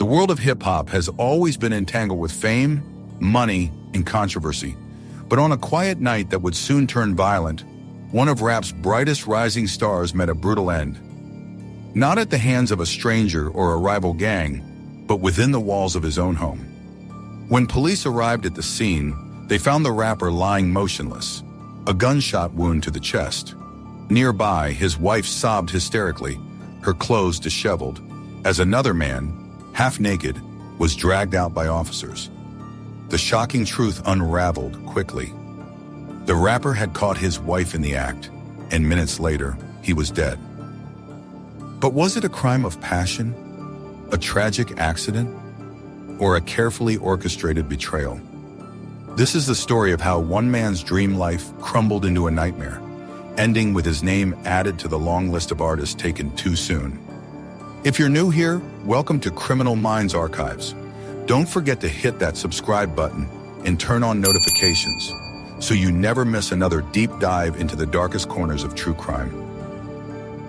world of hip-hop has always been entangled with fame, money, and controversy. But on a quiet night that would soon turn violent, one of rap's brightest rising stars met a brutal end. Not at the hands of a stranger or a rival gang, but within the walls of his own home. When police arrived at the scene, they found the rapper lying motionless, a gunshot wound to the chest. Nearby, his wife sobbed hysterically, her clothes disheveled, as another man, half naked, was dragged out by officers. The shocking truth unraveled quickly. The rapper had caught his wife in the act, and minutes later, he was dead. But was it a crime of passion, a tragic accident, or a carefully orchestrated betrayal? This is the story of how one man's dream life crumbled into a nightmare, ending with his name added to the long list of artists taken too soon. If you're new here, welcome to Criminal Minds Archives. Don't forget to hit that subscribe button and turn on notifications so you never miss another deep dive into the darkest corners of true crime.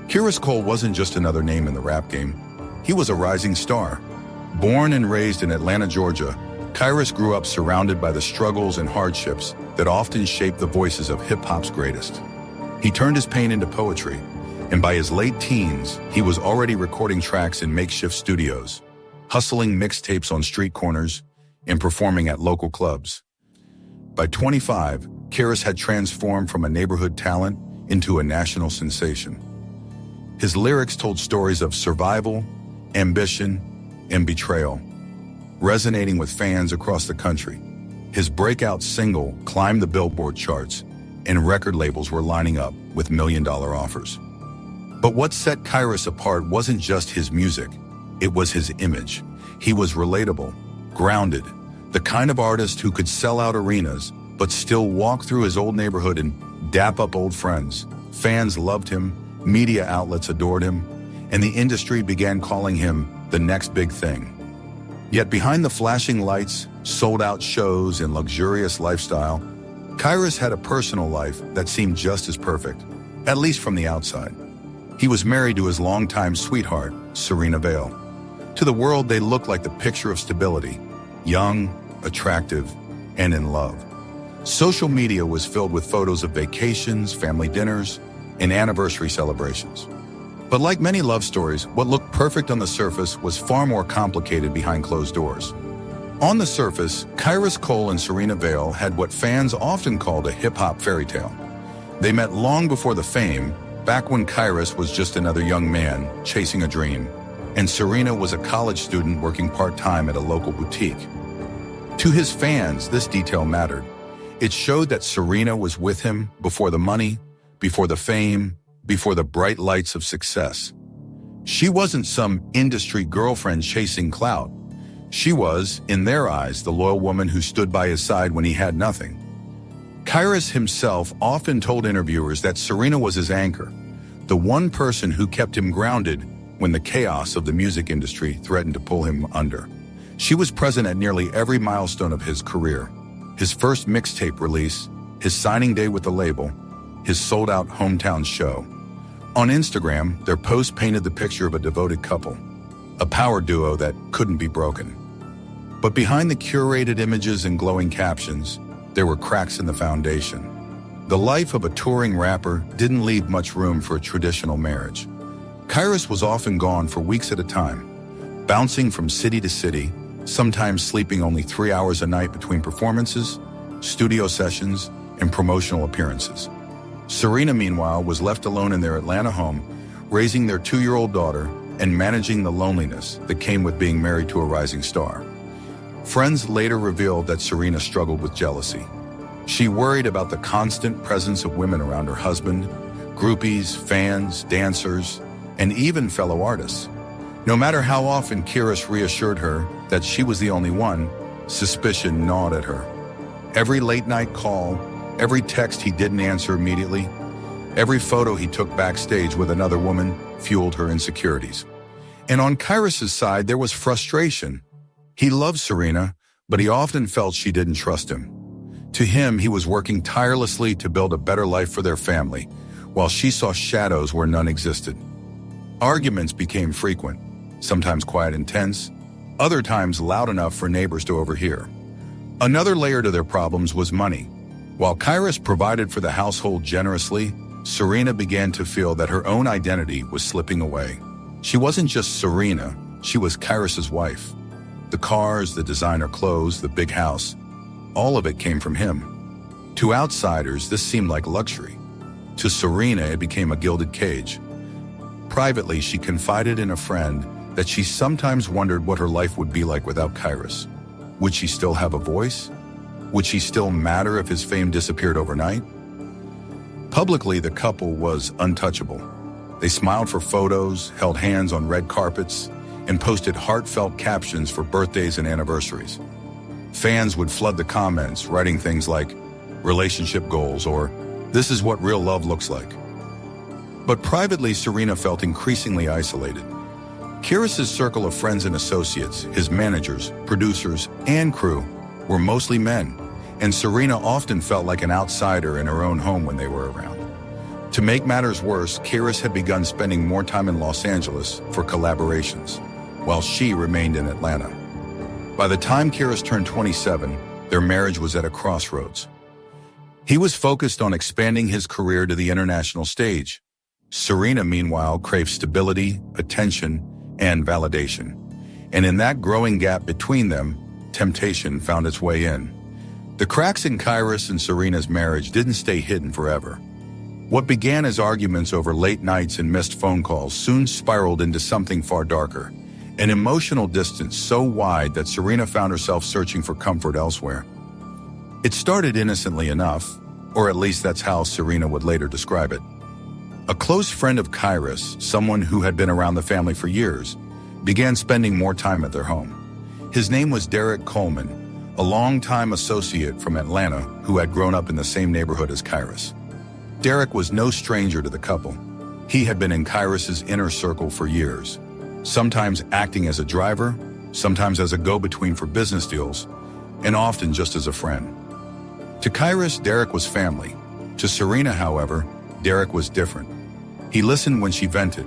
Kyrus Cole wasn't just another name in the rap game. He was a rising star. Born and raised in Atlanta, Georgia, Kyrus grew up surrounded by the struggles and hardships that often shaped the voices of hip-hop's greatest. He turned his pain into poetry, and by his late teens, he was already recording tracks in makeshift studios, hustling mixtapes on street corners, and performing at local clubs. By 25, Kyrus had transformed from a neighborhood talent into a national sensation. His lyrics told stories of survival, ambition, and betrayal, resonating with fans across the country. His breakout single climbed the Billboard charts, and record labels were lining up with million-dollar offers. But what set Kyrus apart wasn't just his music, it was his image. He was relatable, grounded, the kind of artist who could sell out arenas, but still walk through his old neighborhood and dap up old friends. Fans loved him, media outlets adored him, and the industry began calling him the next big thing. Yet behind the flashing lights, sold-out shows, and luxurious lifestyle, Kyrus had a personal life that seemed just as perfect, at least from the outside. He was married to his longtime sweetheart, Serena Vale. To the world, they looked like the picture of stability, young, attractive, and in love. Social media was filled with photos of vacations, family dinners, and anniversary celebrations. But like many love stories, what looked perfect on the surface was far more complicated behind closed doors. On the surface, Kyrus Cole and Serena Vale had what fans often called a hip-hop fairy tale. They met long before the fame, back when Kyrus was just another young man chasing a dream, and Serena was a college student working part-time at a local boutique. To his fans, this detail mattered. It showed that Serena was with him before the money, before the fame, before the bright lights of success. She wasn't some industry girlfriend chasing clout. She was, in their eyes, the loyal woman who stood by his side when he had nothing. Kyrus himself often told interviewers that Serena was his anchor, the one person who kept him grounded when the chaos of the music industry threatened to pull him under. She was present at nearly every milestone of his career: his first mixtape release, his signing day with the label, his sold-out hometown show. On Instagram, their post painted the picture of a devoted couple, a power duo that couldn't be broken. But behind the curated images and glowing captions, there were cracks in the foundation. The life of a touring rapper didn't leave much room for a traditional marriage. Kyrus was often gone for weeks at a time, bouncing from city to city, sometimes sleeping only 3 hours a night between performances, studio sessions, and promotional appearances. Serena, meanwhile, was left alone in their Atlanta home, raising their 2-year-old daughter and managing the loneliness that came with being married to a rising star. Friends later revealed that Serena struggled with jealousy. She worried about the constant presence of women around her husband, groupies, fans, dancers, and even fellow artists. No matter how often Kyrus reassured her that she was the only one, suspicion gnawed at her. Every late-night call, every text he didn't answer immediately, every photo he took backstage with another woman fueled her insecurities. And on Kyrus's side, there was frustration. He loved Serena, but he often felt she didn't trust him. To him, he was working tirelessly to build a better life for their family, while she saw shadows where none existed. Arguments became frequent, sometimes quite intense, other times loud enough for neighbors to overhear. Another layer to their problems was money. While Kairos provided for the household generously, Serena began to feel that her own identity was slipping away. She wasn't just Serena, she was Kairos's wife. The cars, the designer clothes, the big house, all of it came from him. To outsiders, this seemed like luxury. To Serena, it became a gilded cage. Privately, she confided in a friend that she sometimes wondered what her life would be like without Kairos. Would she still have a voice? Would she still matter if his fame disappeared overnight? Publicly, the couple was untouchable. They smiled for photos, held hands on red carpets, and posted heartfelt captions for birthdays and anniversaries. Fans would flood the comments, writing things like, "relationship goals," or "this is what real love looks like." But privately, Serena felt increasingly isolated. Kairos's circle of friends and associates, his managers, producers, and crew, were mostly men, and Serena often felt like an outsider in her own home when they were around. To make matters worse, Kairos had begun spending more time in Los Angeles for collaborations, while she remained in Atlanta. By the time Kairos turned 27, their marriage was at a crossroads. He was focused on expanding his career to the international stage. Serena, meanwhile, craved stability, attention, and validation. And in that growing gap between them, temptation found its way in. The cracks in Kairos and Serena's marriage didn't stay hidden forever. What began as arguments over late nights and missed phone calls soon spiraled into something far darker, an emotional distance so wide that Serena found herself searching for comfort elsewhere. It started innocently enough, or at least that's how Serena would later describe it. A close friend of Kairos, someone who had been around the family for years, began spending more time at their home. His name was Derek Coleman, a longtime associate from Atlanta who had grown up in the same neighborhood as Kairos. Derek was no stranger to the couple. He had been in Kairos's inner circle for years, sometimes acting as a driver, sometimes as a go-between for business deals, and often just as a friend. To Kairos, Derek was family. To Serena, however, Derek was different. He listened when she vented.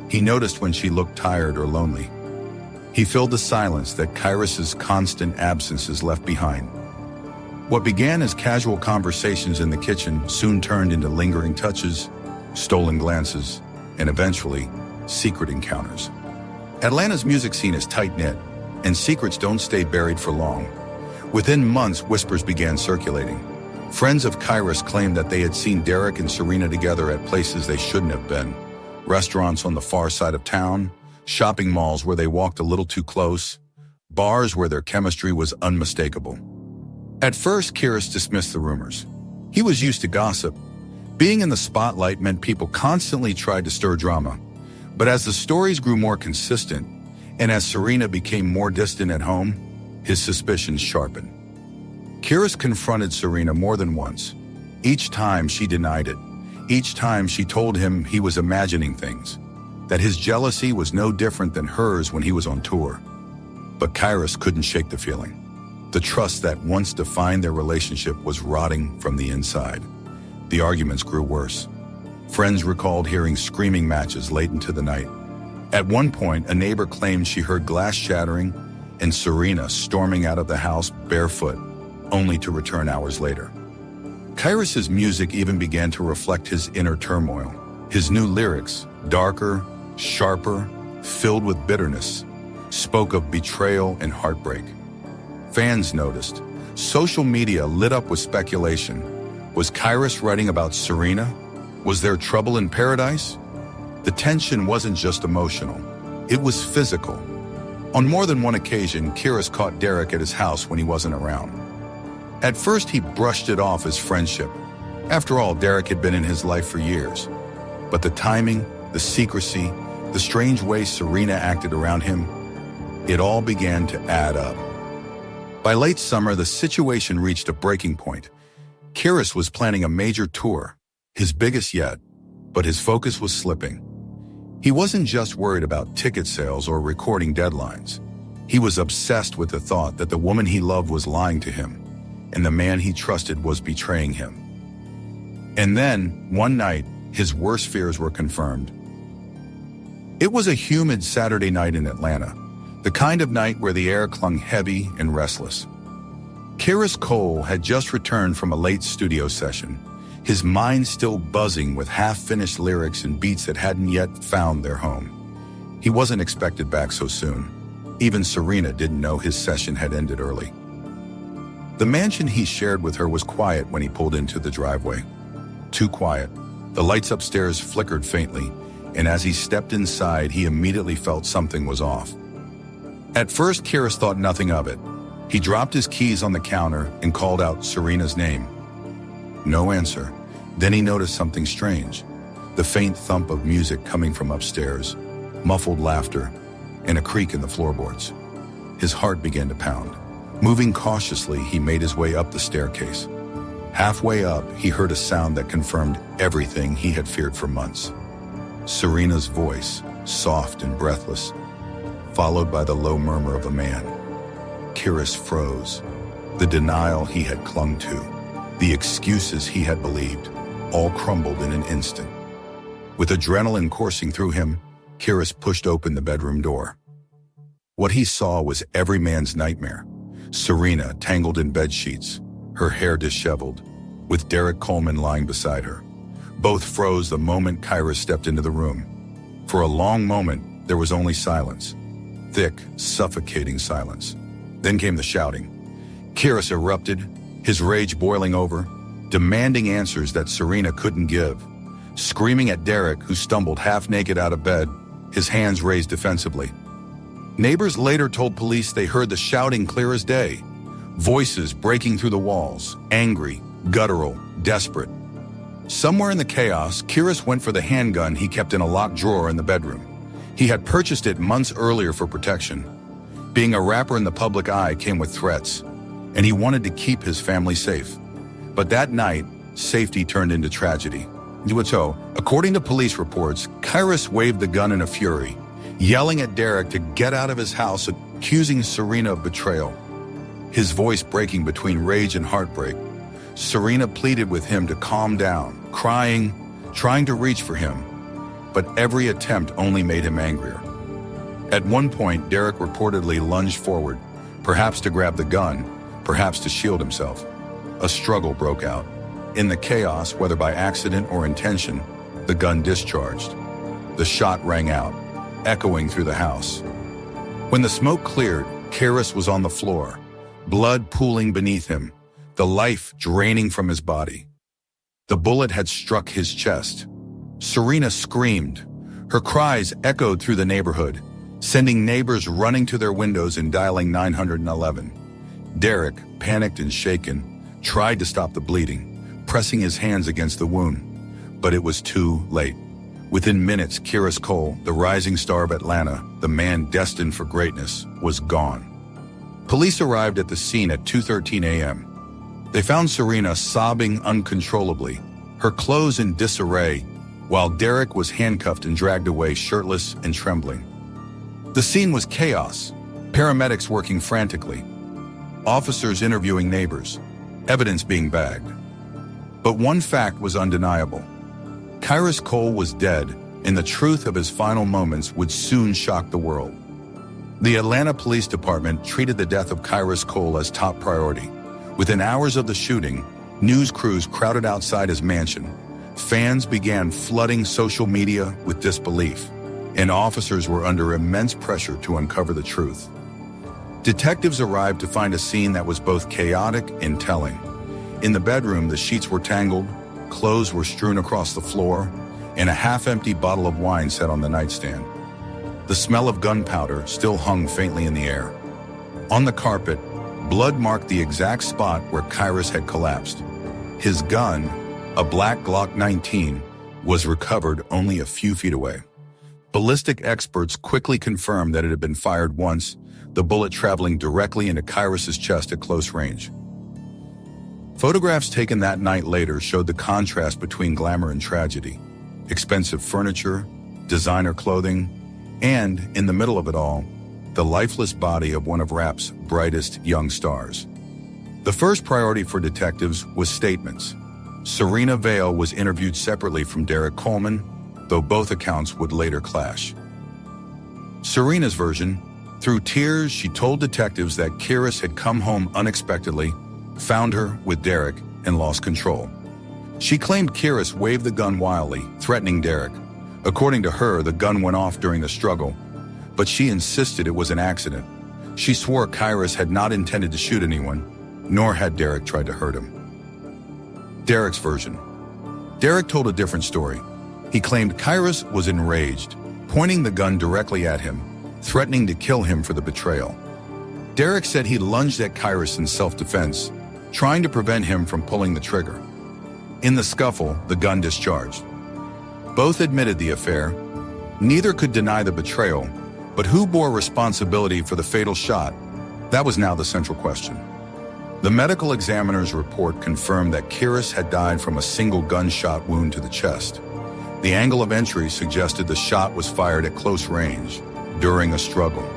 He noticed when she looked tired or lonely. He filled the silence that Kairos's constant absences left behind. What began as casual conversations in the kitchen soon turned into lingering touches, stolen glances, and eventually, secret encounters. Atlanta's music scene is tight-knit, and secrets don't stay buried for long. Within months, whispers began circulating. Friends of Kairos claimed that they had seen Derek and Serena together at places they shouldn't have been. Restaurants on the far side of town, shopping malls where they walked a little too close, bars where their chemistry was unmistakable. At first, Kairos dismissed the rumors. He was used to gossip. Being in the spotlight meant people constantly tried to stir drama. But as the stories grew more consistent, and as Serena became more distant at home, his suspicions sharpened. Kairos confronted Serena more than once. Each time she denied it. Each time she told him he was imagining things, that his jealousy was no different than hers when he was on tour. But Kairos couldn't shake the feeling. The trust that once defined their relationship was rotting from the inside. The arguments grew worse. Friends recalled hearing screaming matches late into the night. At one point, a neighbor claimed she heard glass shattering and Serena storming out of the house barefoot, only to return hours later. Kairos's music even began to reflect his inner turmoil. His new lyrics, darker, sharper, filled with bitterness, spoke of betrayal and heartbreak. Fans noticed. Social media lit up with speculation. Was Kairos writing about Serena? Was there trouble in paradise? The tension wasn't just emotional. It was physical. On more than one occasion, Kairos caught Derek at his house when he wasn't around. At first, he brushed it off as friendship. After all, Derek had been in his life for years. But the timing, the secrecy, the strange way Serena acted around him, it all began to add up. By late summer, the situation reached a breaking point. Kairos was planning a major tour, his biggest yet, but his focus was slipping. He wasn't just worried about ticket sales or recording deadlines. He was obsessed with the thought that the woman he loved was lying to him, and the man he trusted was betraying him. And then, one night, his worst fears were confirmed. It was a humid Saturday night in Atlanta. The kind of night where the air clung heavy and restless. Kyrus Cole had just returned from a late studio session, his mind still buzzing with half-finished lyrics and beats that hadn't yet found their home. He wasn't expected back so soon. Even Serena didn't know his session had ended early. The mansion he shared with her was quiet when he pulled into the driveway. Too quiet. The lights upstairs flickered faintly, and as he stepped inside, he immediately felt something was off. At first, Kyrus thought nothing of it. He dropped his keys on the counter and called out Serena's name. No answer. Then he noticed something strange. The faint thump of music coming from upstairs, muffled laughter, and a creak in the floorboards. His heart began to pound. Moving cautiously, he made his way up the staircase. Halfway up, he heard a sound that confirmed everything he had feared for months. Serena's voice, soft and breathless, followed by the low murmur of a man. Kyrus froze. The denial he had clung to, the excuses he had believed, all crumbled in an instant. With adrenaline coursing through him, Kyrus pushed open the bedroom door. What he saw was every man's nightmare. Serena tangled in bedsheets, her hair disheveled, with Derek Coleman lying beside her. Both froze the moment Kyrus stepped into the room. For a long moment, there was only silence. Thick, suffocating silence. Then came the shouting. Kyrus erupted, his rage boiling over, demanding answers that Serena couldn't give. Screaming at Derek, who stumbled half-naked out of bed, his hands raised defensively. Neighbors later told police they heard the shouting clear as day. Voices breaking through the walls, angry, guttural, desperate. Somewhere in the chaos, Kyrus went for the handgun he kept in a locked drawer in the bedroom. He had purchased it months earlier for protection. Being a rapper in the public eye came with threats, and he wanted to keep his family safe. But that night, safety turned into tragedy. According to police reports, Kyrus waved the gun in a fury, yelling at Derek to get out of his house, accusing Serena of betrayal. His voice breaking between rage and heartbreak. Serena pleaded with him to calm down, crying, trying to reach for him. But every attempt only made him angrier. At one point, Derek reportedly lunged forward, perhaps to grab the gun, perhaps to shield himself. A struggle broke out. In the chaos, whether by accident or intention, the gun discharged. The shot rang out, echoing through the house. When the smoke cleared, Kyrus was on the floor, blood pooling beneath him, the life draining from his body. The bullet had struck his chest. Serena screamed. Her cries echoed through the neighborhood, sending neighbors running to their windows and dialing 911. Derek, panicked and shaken, tried to stop the bleeding, pressing his hands against the wound. But it was too late. Within minutes, Kyrus Cole, the rising star of Atlanta, the man destined for greatness, was gone. Police arrived at the scene at 2:13 a.m. They found Serena sobbing uncontrollably, her clothes in disarray, while Derek was handcuffed and dragged away shirtless and trembling. The scene was chaos, paramedics working frantically, officers interviewing neighbors, evidence being bagged. But one fact was undeniable. Kyrus Cole was dead, and the truth of his final moments would soon shock the world. The Atlanta Police Department treated the death of Kyrus Cole as top priority. Within hours of the shooting, news crews crowded outside his mansion. Fans began flooding social media with disbelief, and officers were under immense pressure to uncover the truth. Detectives arrived to find a scene that was both chaotic and telling. In the bedroom, the sheets were tangled, clothes were strewn across the floor, and a half-empty bottle of wine sat on the nightstand. The smell of gunpowder still hung faintly in the air. On the carpet, blood marked the exact spot where Kyrus had collapsed. His gun, a black Glock 19, was recovered only a few feet away. Ballistic experts quickly confirmed that it had been fired once, the bullet traveling directly into Kyrus's chest at close range. Photographs taken that night later showed the contrast between glamour and tragedy. Expensive furniture, designer clothing, and, in the middle of it all, the lifeless body of one of rap's brightest young stars. The first priority for detectives was statements. Serena Vale was interviewed separately from Derek Coleman, though both accounts would later clash. Serena's version, Through tears, she told detectives that Kiris had come home unexpectedly, found her with Derek, and lost control. She claimed Kiris waved the gun wildly, threatening Derek. According to her, the gun went off during the struggle, but she insisted it was an accident. She swore Kiris had not intended to shoot anyone, nor had Derek tried to hurt him. Derek's version. Derek told a different story. He claimed Kiris was enraged, pointing the gun directly at him, threatening to kill him for the betrayal. Derek said he lunged at Kiris in self-defense, trying to prevent him from pulling the trigger. In the scuffle, the gun discharged. Both admitted the affair. Neither could deny the betrayal, but who bore responsibility for the fatal shot? That was now the central question. The medical examiner's report confirmed that Kiris had died from a single gunshot wound to the chest. The angle of entry suggested the shot was fired at close range, during a struggle.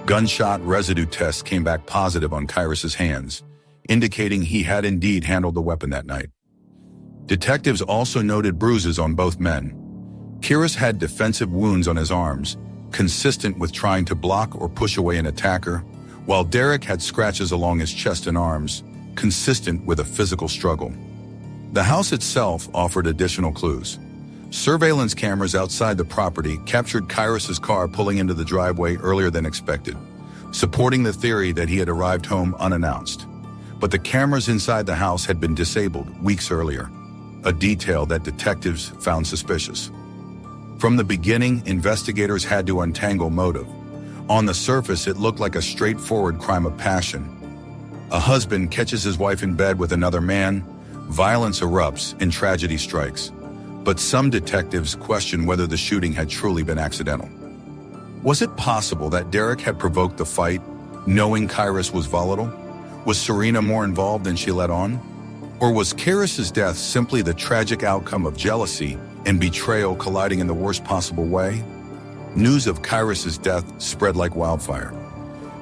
Gunshot residue tests came back positive on Kiris's hands, indicating he had indeed handled the weapon that night. Detectives also noted bruises on both men. Kiris had defensive wounds on his arms, consistent with trying to block or push away an attacker, while Derek had scratches along his chest and arms, consistent with a physical struggle. The house itself offered additional clues. Surveillance cameras outside the property captured Kiris's car pulling into the driveway earlier than expected, supporting the theory that he had arrived home unannounced. But the cameras inside the house had been disabled weeks earlier, a detail that detectives found suspicious. From the beginning, investigators had to untangle motive. On the surface, it looked like a straightforward crime of passion. A husband catches his wife in bed with another man, violence erupts, and tragedy strikes. But some detectives question whether the shooting had truly been accidental. Was it possible that Derek had provoked the fight, knowing Kiris was volatile? Was Serena more involved than she let on? Or was Kiris's death simply the tragic outcome of jealousy and betrayal colliding in the worst possible way? News of Kiris's death spread like wildfire.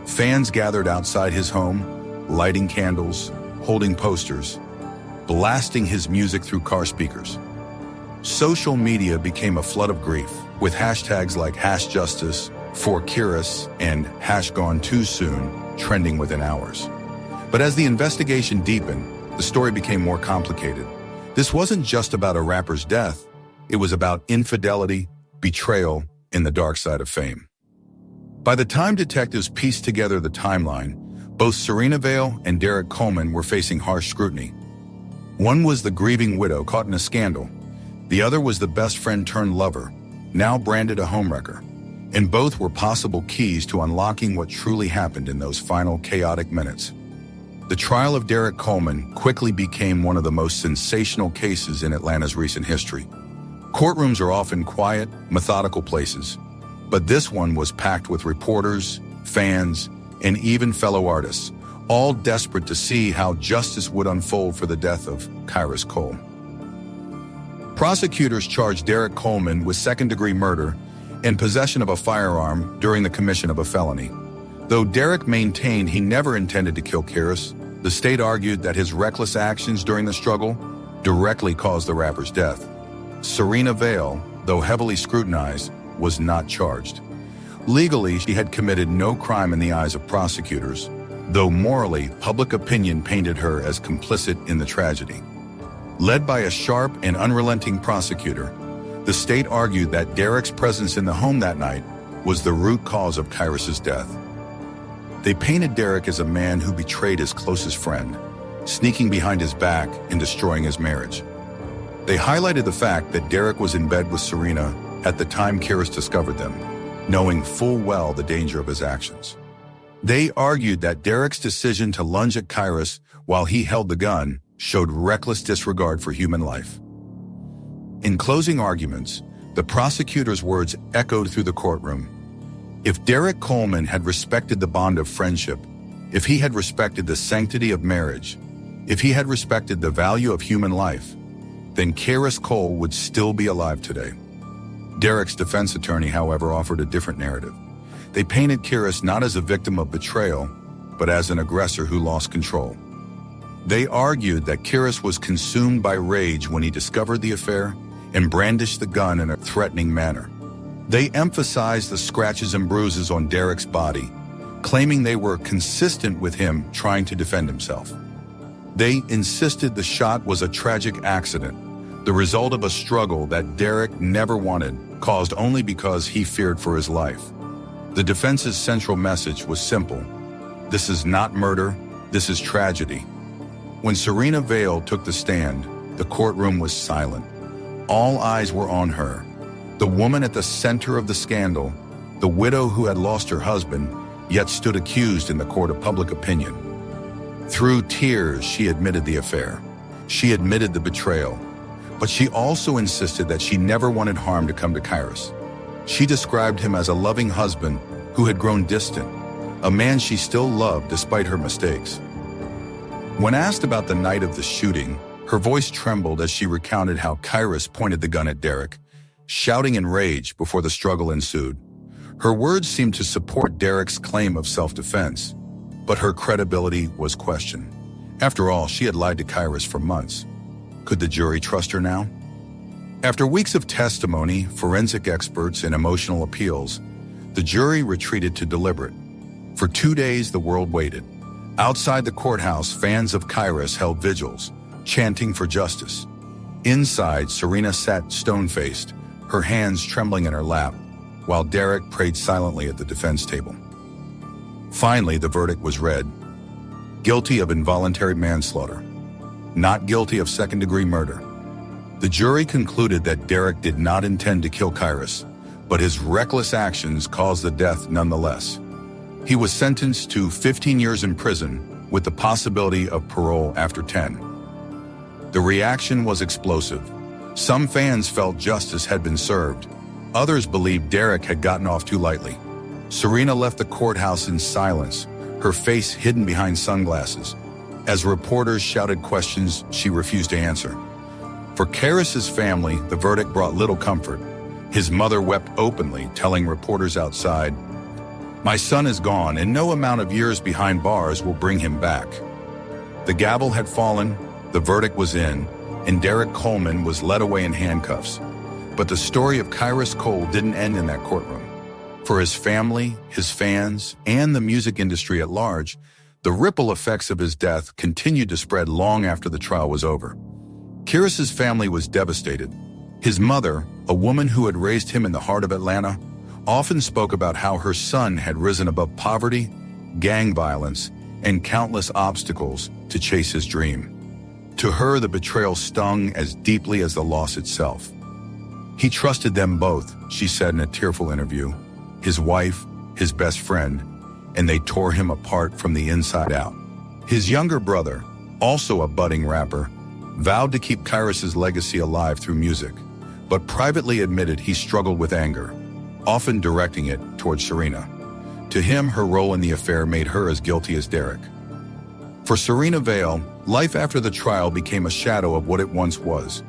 Fans gathered outside his home, lighting candles, holding posters, blasting his music through car speakers. Social media became a flood of grief, with hashtags like #justice, for Kiris, and #GoneTooSoon trending within hours. But as the investigation deepened, the story became more complicated. This wasn't just about a rapper's death. It was about infidelity, betrayal, and the dark side of fame. By the time detectives pieced together the timeline, both Serena Vale and Derek Coleman were facing harsh scrutiny. One was the grieving widow caught in a scandal. The other was the best friend turned lover, now branded a homewrecker. And both were possible keys to unlocking what truly happened in those final chaotic minutes. The trial of Derek Coleman quickly became one of the most sensational cases in Atlanta's recent history. Courtrooms are often quiet, methodical places, but this one was packed with reporters, fans, and even fellow artists, all desperate to see how justice would unfold for the death of Kiris Cole. Prosecutors charged Derek Coleman with second-degree murder and possession of a firearm during the commission of a felony. Though Derek maintained he never intended to kill Kiris, the state argued that his reckless actions during the struggle directly caused the rapper's death. Serena Vale, though heavily scrutinized, was not charged. Legally, she had committed no crime in the eyes of prosecutors, though morally, public opinion painted her as complicit in the tragedy. Led by a sharp and unrelenting prosecutor, the state argued that Derek's presence in the home that night was the root cause of Kiris's death. They painted Derek as a man who betrayed his closest friend, sneaking behind his back and destroying his marriage. They highlighted the fact that Derek was in bed with Serena at the time Kiris discovered them, knowing full well the danger of his actions. They argued that Derek's decision to lunge at Kiris while he held the gun showed reckless disregard for human life. In closing arguments, the prosecutor's words echoed through the courtroom. If Derek Coleman had respected the bond of friendship, if he had respected the sanctity of marriage, if he had respected the value of human life, then Kiris Cole would still be alive today. Derek's defense attorney, however, offered a different narrative. They painted Kiris not as a victim of betrayal, but as an aggressor who lost control. They argued that Kiris was consumed by rage when he discovered the affair and brandished the gun in a threatening manner. They emphasized the scratches and bruises on Derek's body, claiming they were consistent with him trying to defend himself. They insisted the shot was a tragic accident, the result of a struggle that Derek never wanted, caused only because he feared for his life. The defense's central message was simple: this is not murder, this is tragedy. When Serena Vale took the stand, the courtroom was silent. All eyes were on her, the woman at the center of the scandal, the widow who had lost her husband, yet stood accused in the court of public opinion. Through tears, she admitted the affair. She admitted the betrayal. But she also insisted that she never wanted harm to come to Kairos. She described him as a loving husband who had grown distant, a man she still loved despite her mistakes. When asked about the night of the shooting, her voice trembled as she recounted how Kairos pointed the gun at Derek, shouting in rage before the struggle ensued. Her words seemed to support Derek's claim of self-defense, but her credibility was questioned. After all, she had lied to Kairos for months. Could the jury trust her now? After weeks of testimony, forensic experts, and emotional appeals, the jury retreated to deliberate. For 2 days, the world waited. Outside the courthouse, fans of Kairos held vigils, chanting for justice. Inside, Serena sat stone-faced, her hands trembling in her lap, while Derek prayed silently at the defense table. Finally, the verdict was read: guilty of involuntary manslaughter, not guilty of second-degree murder. The jury concluded that Derek did not intend to kill Kairos, but his reckless actions caused the death nonetheless. He was sentenced to 15 years in prison with the possibility of parole after 10. The reaction was explosive. Some fans felt justice had been served. Others believed Derek had gotten off too lightly. Serena left the courthouse in silence, her face hidden behind sunglasses. As reporters shouted questions she refused to answer. For Kairos's family, the verdict brought little comfort. His mother wept openly, telling reporters outside, "My son is gone, and no amount of years behind bars will bring him back." The gavel had fallen, the verdict was in, and Derek Coleman was led away in handcuffs. But the story of Kairos Cole didn't end in that courtroom. For his family, his fans, and the music industry at large, the ripple effects of his death continued to spread long after the trial was over. Kairos's family was devastated. His mother, a woman who had raised him in the heart of Atlanta, often spoke about how her son had risen above poverty, gang violence, and countless obstacles to chase his dream. To her, the betrayal stung as deeply as the loss itself. He trusted them both, she said in a tearful interview, his wife, his best friend, and they tore him apart from the inside out. His younger brother, also a budding rapper, vowed to keep Kairos's legacy alive through music, but privately admitted he struggled with anger, often directing it towards Serena. To him, her role in the affair made her as guilty as Derek. For Serena Vale, life after the trial became a shadow of what it once was.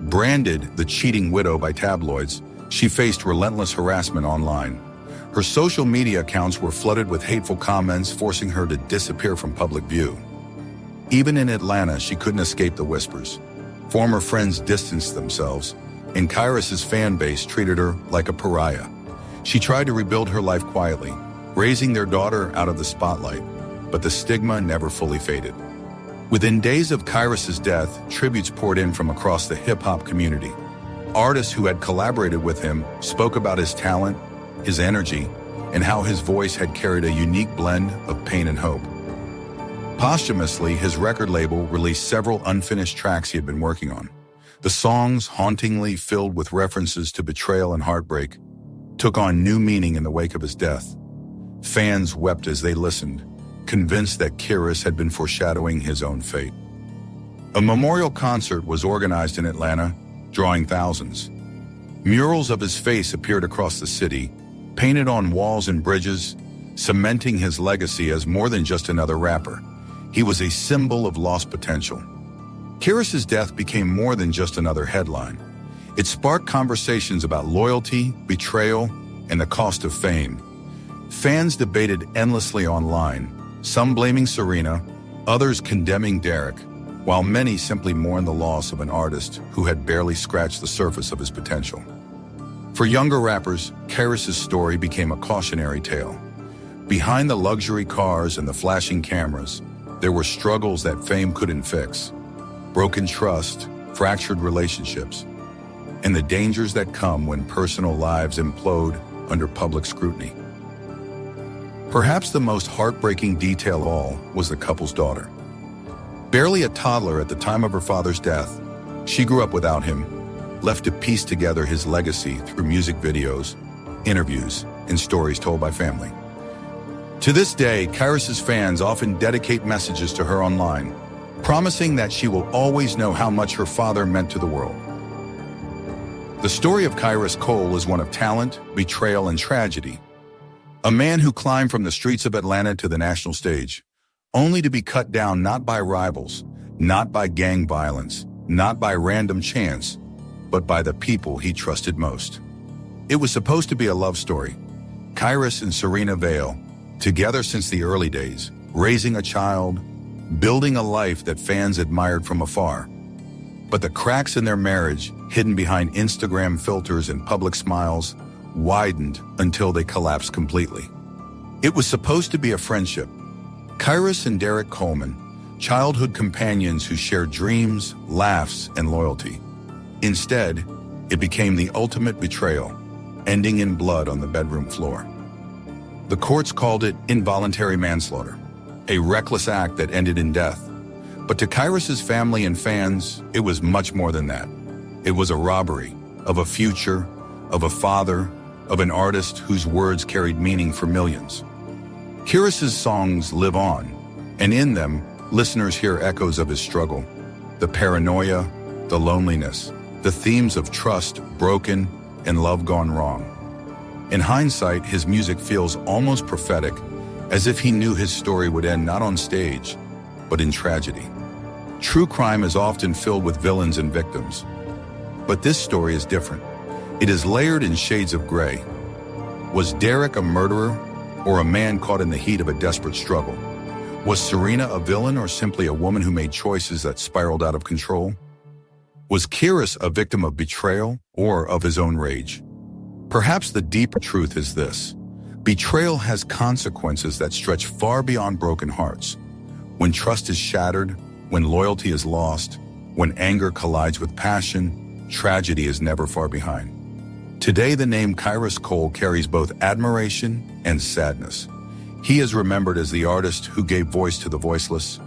Branded the cheating widow by tabloids, she faced relentless harassment online. Her social media accounts were flooded with hateful comments, forcing her to disappear from public view. Even in Atlanta, she couldn't escape the whispers. Former friends distanced themselves, and Kairos's fan base treated her like a pariah. She tried to rebuild her life quietly, raising their daughter out of the spotlight, but the stigma never fully faded. Within days of Kairos's death, tributes poured in from across the hip-hop community. Artists who had collaborated with him spoke about his talent, his energy, and how his voice had carried a unique blend of pain and hope. Posthumously, his record label released several unfinished tracks he had been working on. The songs, hauntingly filled with references to betrayal and heartbreak, took on new meaning in the wake of his death. Fans wept as they listened, convinced that Kairos had been foreshadowing his own fate. A memorial concert was organized in Atlanta, drawing thousands. Murals of his face appeared across the city, painted on walls and bridges, cementing his legacy as more than just another rapper. He was a symbol of lost potential. Kairos's death became more than just another headline. It sparked conversations about loyalty, betrayal, and the cost of fame. Fans debated endlessly online, some blaming Serena, others condemning Derek, while many simply mourned the loss of an artist who had barely scratched the surface of his potential. For younger rappers, Kairos's story became a cautionary tale. Behind the luxury cars and the flashing cameras, there were struggles that fame couldn't fix. Broken trust, fractured relationships, and the dangers that come when personal lives implode under public scrutiny. Perhaps the most heartbreaking detail of all was the couple's daughter. Barely a toddler at the time of her father's death, she grew up without him, left to piece together his legacy through music videos, interviews, and stories told by family. To this day, Kairos's fans often dedicate messages to her online, promising that she will always know how much her father meant to the world. The story of Kairos Cole is one of talent, betrayal, and tragedy. A man who climbed from the streets of Atlanta to the national stage, only to be cut down not by rivals, not by gang violence, not by random chance, but by the people he trusted most. It was supposed to be a love story. Kairos and Serena Vale, together since the early days, raising a child, building a life that fans admired from afar. But the cracks in their marriage, hidden behind Instagram filters and public smiles, widened until they collapsed completely. It was supposed to be a friendship. Kairos and Derek Coleman, childhood companions who shared dreams, laughs, and loyalty. Instead, it became the ultimate betrayal, ending in blood on the bedroom floor. The courts called it involuntary manslaughter, a reckless act that ended in death. But to Kairos's family and fans, it was much more than that. It was a robbery of a future, of a father, of an artist whose words carried meaning for millions. Kairos's songs live on, and in them, listeners hear echoes of his struggle, the paranoia, the loneliness, the themes of trust broken and love gone wrong. In hindsight, his music feels almost prophetic, as if he knew his story would end not on stage, but in tragedy. True crime is often filled with villains and victims. But this story is different. It is layered in shades of gray. Was Derek a murderer, or a man caught in the heat of a desperate struggle? Was Serena a villain, or simply a woman who made choices that spiraled out of control? Was Kairos a victim of betrayal, or of his own rage? Perhaps the deeper truth is this. Betrayal has consequences that stretch far beyond broken hearts. When trust is shattered, when loyalty is lost, when anger collides with passion, tragedy is never far behind. Today, the name Kairos Cole carries both admiration and sadness. He is remembered as the artist who gave voice to the voiceless,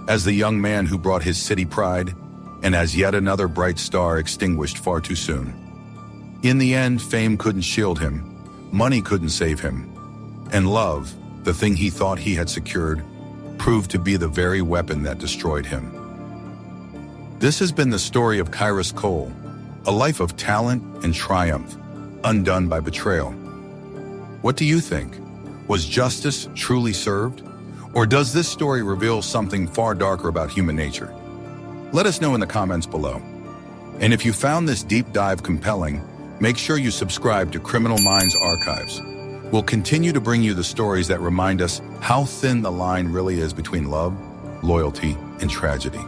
as the young man who brought his city pride, and as yet another bright star extinguished far too soon. In the end, fame couldn't shield him, money couldn't save him, and love, the thing he thought he had secured, proved to be the very weapon that destroyed him. This has been the story of Kairos Cole, a life of talent and triumph, undone by betrayal. What do you think? Was justice truly served? Or does this story reveal something far darker about human nature? Let us know in the comments below. And if you found this deep dive compelling, make sure you subscribe to Criminal Minds Archives. We'll continue to bring you the stories that remind us how thin the line really is between love, loyalty, and tragedy.